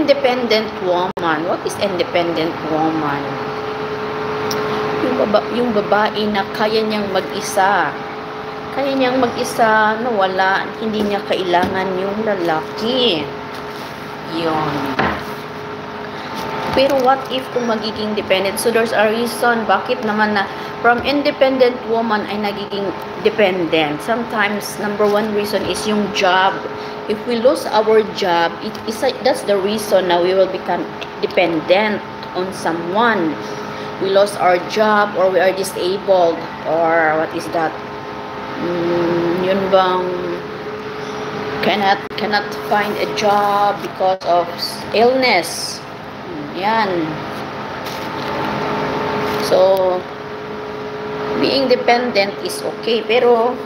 independent woman. What is independent woman? Yung babae na kaya niyang mag-isa. Kaya niyang mag-isa na wala, hindi niya kailangan yung lalaki. Yun. Pero what if kung magiging dependent? So there's a reason bakit naman na from independent woman ay nagiging dependent. Sometimes, number one reason is yung job. If we lose our job, that's the reason na we will become dependent on someone. We lost our job or we are disabled or what is that? Yun bang cannot find a job because of illness. Yan. So, being dependent is okay. Pero,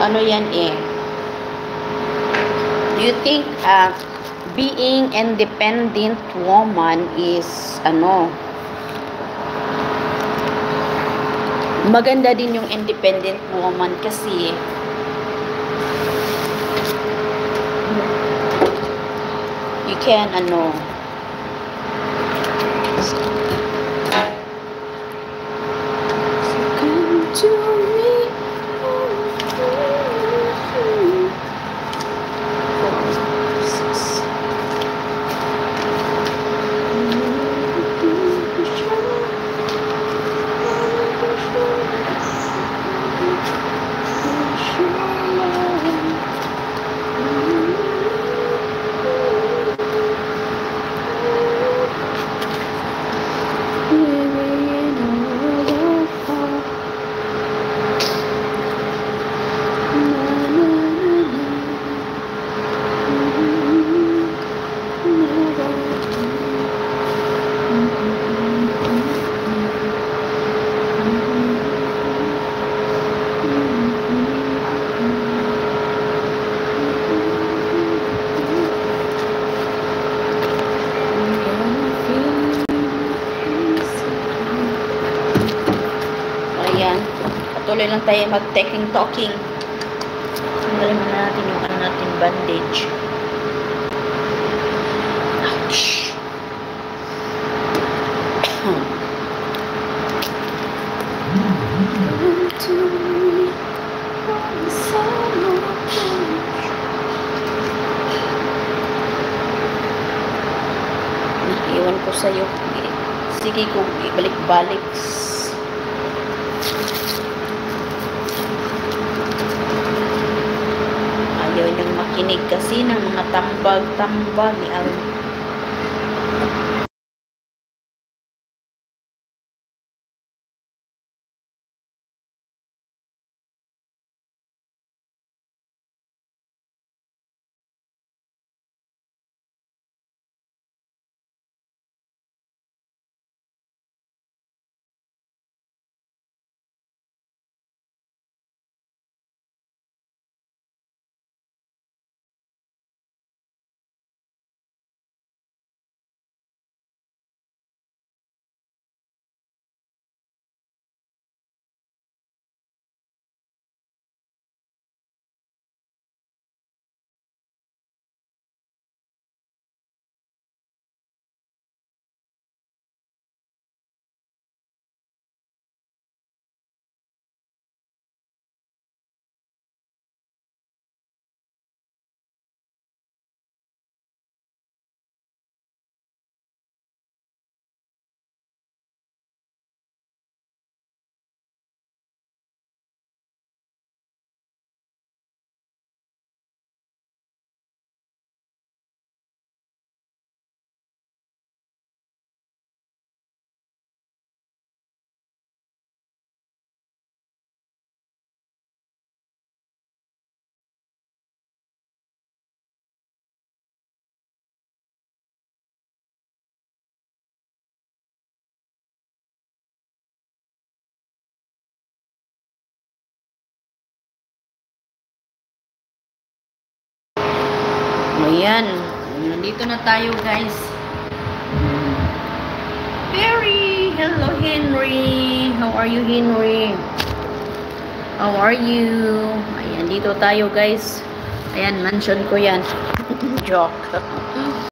ano yan eh? Do you think being independent woman is, maganda din yung independent woman kasi, you can, to me. Patuloy lang tayo mag-taking talking. Tanggalin mo natin yung natin bandage. Ouch. Iwan ko sa'yo. Sige ko ibalik-balik. Ayaw niyang makinig kasi ng mga tambag-tambag ni Al. Ayan. Nandito na tayo, guys. Henry! Hello, Henry! How are you, Henry? How are you? Ayan, dito tayo, guys. Ayan, mansion ko yan. Joke.